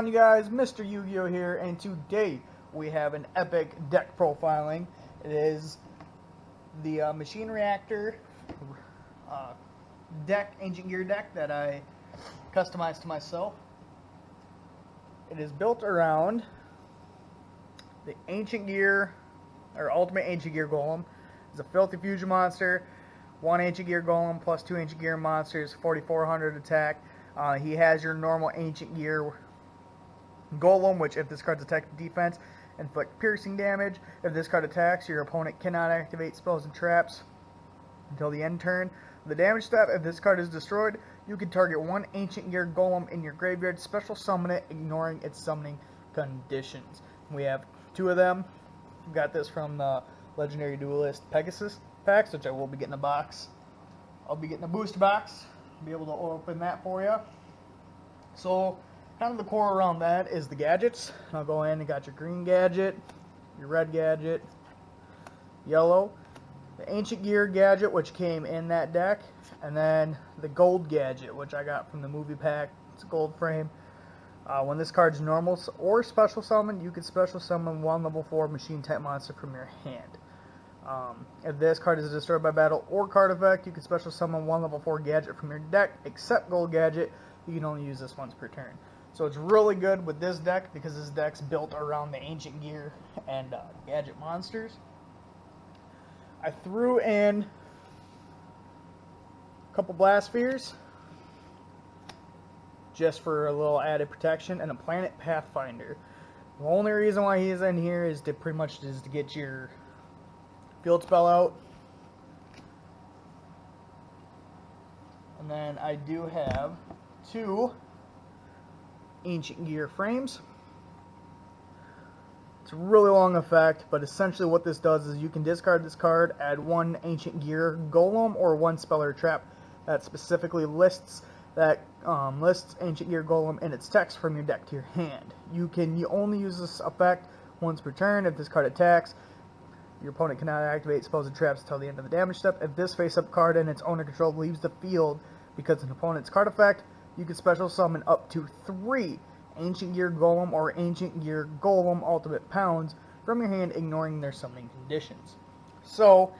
on, you guys? Mr. Yu-Gi-Oh here, and today we have an epic deck profiling. It is the Machine Reactor deck, Ancient Gear deck that I customized to myself. It is built around the Ancient Gear, or Ultimate Ancient Gear Golem. It's a Filthy Fusion monster, 1 Ancient Gear Golem plus 2 Ancient Gear monsters, 4,400 attack. He has your normal Ancient Gear Golem, which if this card's attack defense, inflict piercing damage. If this card attacks, your opponent cannot activate spells and traps until the end turn. The damage step, if this card is destroyed, you can target 1 Ancient Gear Golem in your graveyard, special summon it, ignoring its summoning conditions. We have 2 of them. We got this from the Legendary Duelist Pegasus packs, which I will be getting a box. I'll be getting a booster box. I'll be able to open that for you. So, kind of the core around that is the gadgets. I'll go in and got your green gadget, your red gadget, yellow, the Ancient Gear gadget, which came in that deck, and then the gold gadget, which I got from the movie pack. It's a gold frame. When this card's normal or special summon, you can special summon 1 level 4 machine type monster from your hand. If this card is destroyed by battle or card effect, you can special summon 1 level 4 gadget from your deck, except gold gadget. You can only use this once per turn. So it's really good with this deck because this deck's built around the Ancient Gear and gadget monsters. I threw in a couple Blast Spheres just for a little added protection, and a Planet Pathfinder. The only reason why he's in here is to pretty much to get your field spell out. And then I do have 2 Ancient Gear frames. It's a really long effect, but essentially what this does is you can discard this card, add 1 Ancient Gear Golem or 1 spell or trap that specifically lists Ancient Gear Golem in its text from your deck to your hand. You only use this effect once per turn. If this card attacks, your opponent cannot activate spells and traps until the end of the damage step. If this face-up card and its owner control leaves the field because of an opponent's card effect, you can special summon up to 3 Ancient Gear Golem or Ancient Gear Golem Ultimate Pounds from your hand, ignoring their summoning conditions. So,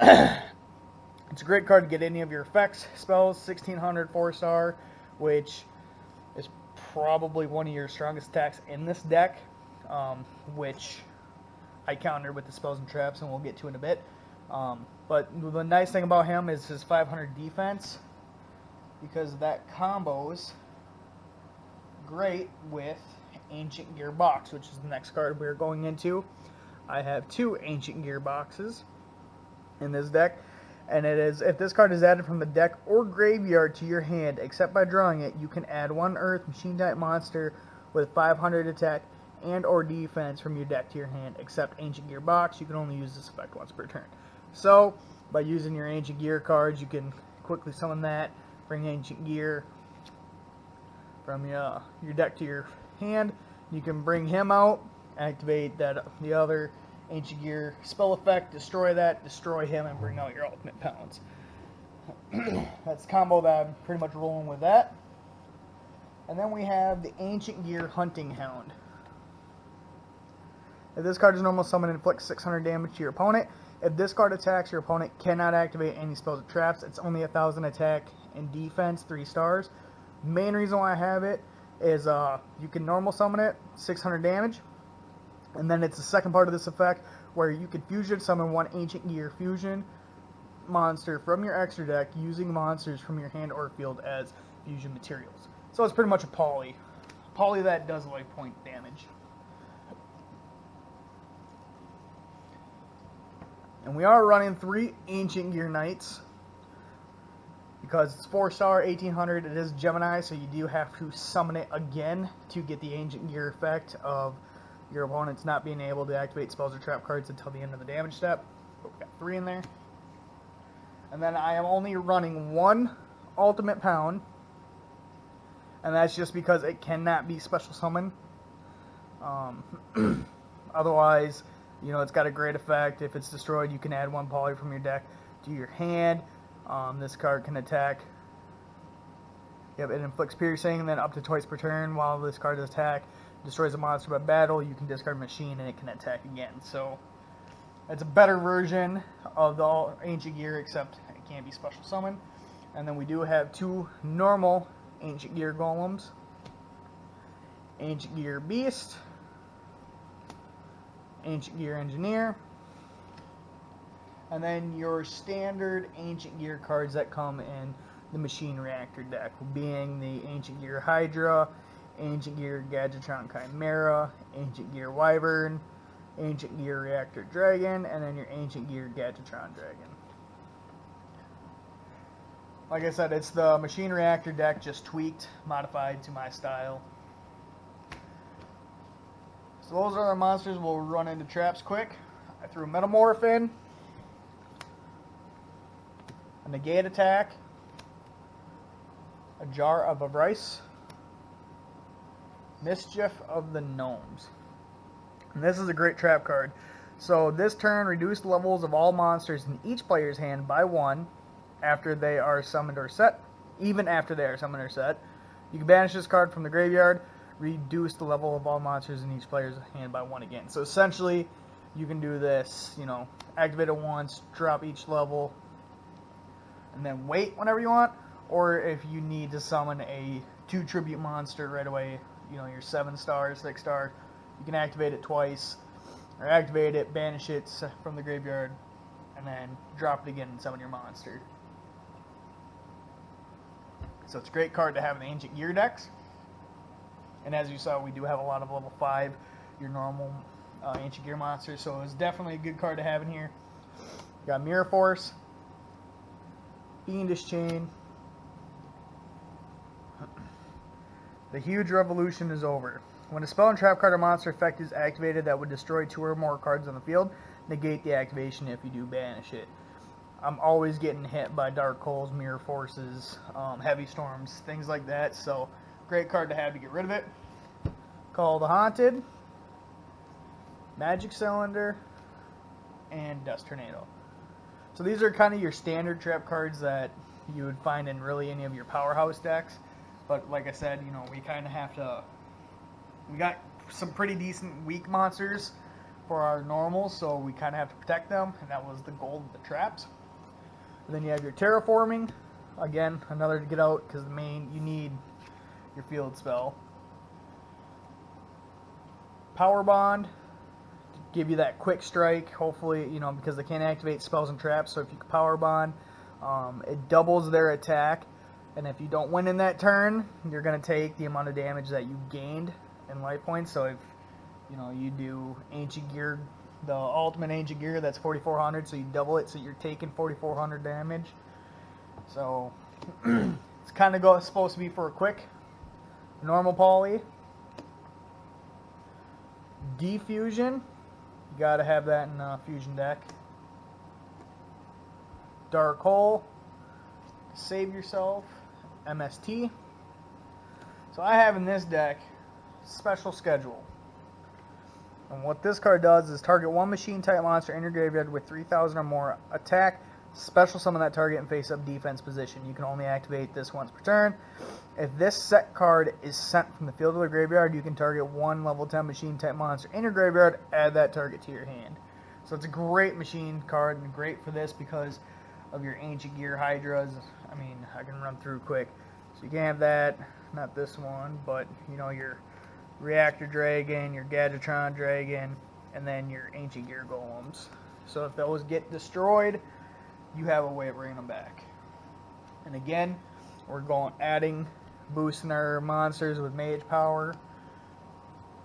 it's a great card to get any of your effects, spells, 1600 4-star, which is probably one of your strongest attacks in this deck, which I countered with the spells and traps, and we'll get to in a bit. But the nice thing about him is his 500 defense, because that combos great with Ancient Gear Box, which is the next card we're going into. I have 2 Ancient Gear Boxes in this deck, and it is, if this card is added from the deck or graveyard to your hand, except by drawing it, you can add 1 Earth machine type monster with 500 attack and or defense from your deck to your hand, except Ancient Gear Box. You can only use this effect once per turn. So, by using your Ancient Gear cards, you can quickly summon that, bring Ancient Gear from your deck to your hand. You can bring him out, activate the other Ancient Gear spell effect, destroy him, and bring out your Ultimate Pounds. That's the combo that I'm pretty much rolling with that. And then we have the Ancient Gear Hunting Hound. If this card is normal summon, inflicts 600 damage to your opponent. If this card attacks, your opponent cannot activate any spells or traps. It's only 1,000 attack and defense, 3 stars. Main reason why I have it is you can normal summon it, 600 damage. And then it's the second part of this effect where you can fusion summon 1 Ancient Gear Fusion monster from your extra deck using monsters from your hand or field as fusion materials. So it's pretty much a poly that does life point damage. And we are running 3 Ancient Gear Knights because it's 4-star, 1800. It is Gemini, so you do have to summon it again to get the Ancient Gear effect of your opponent's not being able to activate spells or trap cards until the end of the damage step. But we got 3 in there. And then I am only running 1 Ultimate Pound, and that's just because it cannot be special summoned. Otherwise, you know, it's got a great effect. If it's destroyed, you can add 1 poly from your deck to your hand. This card can attack Yep, it inflicts piercing, and then up to twice per turn while this card is attack. Destroys a monster by battle, you can discard machine and it can attack again. So it's a better version of the Ancient Gear, except it can't be special summoned. And then we do have 2 normal Ancient Gear Golems. Ancient Gear Beast, Ancient Gear Engineer, and then your standard Ancient Gear cards that come in the Machine Reactor deck, being the Ancient Gear Hydra, Ancient Gear Gadgetron Chimera, Ancient Gear Wyvern, Ancient Gear Reactor Dragon, and then your Ancient Gear Gadgetron Dragon. Like I said, it's the Machine Reactor deck, just tweaked, modified to my style. So those are our monsters. We'll run into traps quick. I threw a Metamorph in, a Negate Attack, a Jar of Rice, Mischief of the Gnomes. And this is a great trap card. So this turn, reduce the levels of all monsters in each player's hand by 1 after they are summoned or set. Even after they are summoned or set. You can banish this card from the graveyard, reduce the level of all monsters in each player's hand by 1 again. So essentially, you can do this, you know, activate it once, drop each level, and then wait whenever you want. Or if you need to summon a 2 tribute monster right away, you know, your 7-star, 6-star, you can activate it twice, or activate it, banish it from the graveyard, and then drop it again and summon your monster. So it's a great card to have in the Ancient Gear decks. And as you saw, we do have a lot of level 5, your normal Ancient Gear monsters, so it's definitely a good card to have in here. You got Mirror Force, Fiendish Chain. The Huge Revolution is over. When a spell and trap card or monster effect is activated that would destroy 2 or more cards on the field, negate the activation if you do banish it. I'm always getting hit by Dark Holes, Mirror Forces, Heavy Storms, things like that, so great card to have to get rid of it. Call the Haunted, Magic Cylinder, and Dust Tornado. So these are kind of your standard trap cards that you would find in really any of your powerhouse decks. But like I said, you know, we kind of have to... We got some pretty decent weak monsters for our normals, so we kind of have to protect them, and that was the goal of the traps. And then you have your Terraforming. Again, another to get out, because the main, you need your field spell. Power Bond, to give you that quick strike, hopefully, you know, because they can't activate spells and traps, so if you can Power Bond, it doubles their attack, and if you don't win in that turn, you're going to take the amount of damage that you gained in life points. So if, you know, you do Ancient Gear, the ultimate Ancient Gear, that's 4,400, so you double it, so you're taking 4,400 damage. So it's kind of supposed to be for a quick normal poly. Defusion, you got to have that in a fusion deck. Dark Hole, Save Yourself, MST. So I have in this deck Special Schedule. And what this card does is target 1 machine type monster in your graveyard with 3,000 or more attack, special summon that target and face up defense position. You can only activate this once per turn. If this set card is sent from the field to the graveyard, you can target 1 level 10 machine type monster in your graveyard, add that target to your hand. So it's a great machine card and great for this because of your Ancient Gear Hydras. I mean, I can run through quick. So you can have that, not this one, but you know, your Reactor Dragon, your Gadgetron Dragon, and then your Ancient Gear Golems. So if those get destroyed, you have a way of bringing them back. And again, we're adding, boosting our monsters with Mage Power.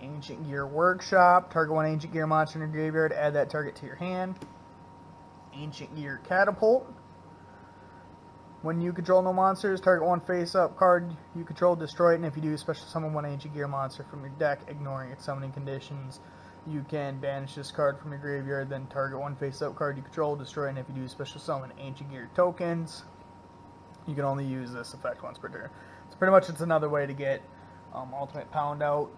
Ancient Gear Workshop, target 1 Ancient Gear monster in your graveyard, add that target to your hand. Ancient Gear Catapult. When you control no monsters, target 1 face-up card you control, destroy it, and if you do, special summon 1 Ancient Gear monster from your deck, ignoring its summoning conditions. You can banish this card from your graveyard, then target 1 face-up card you control, destroy it, and if you do, special summon Ancient Gear tokens. You can only use this effect once per turn. So pretty much it's another way to get Ultimate Pound out.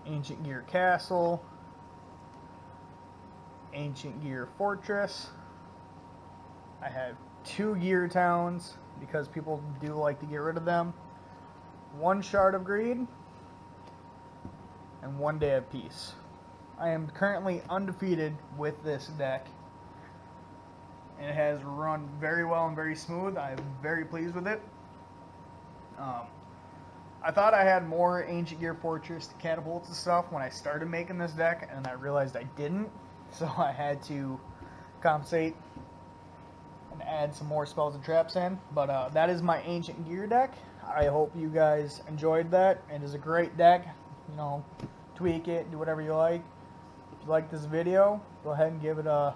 Ancient Gear Castle. Ancient Gear Fortress. I have 2 Gear Towns, because people do like to get rid of them. 1 shard of greed and 1 day of peace. I am currently undefeated with this deck. And it has run very well and very smooth. I'm very pleased with it. I thought I had more Ancient Gear Fortress catapults and stuff when I started making this deck, and I realized I didn't. So I had to compensate and add some more spells and traps in. But that is my Ancient Gear deck. I hope you guys enjoyed that. It is a great deck. You know, tweak it, do whatever you like. If you like this video, go ahead and give it a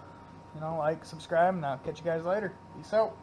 like, subscribe, and I'll catch you guys later. Peace out.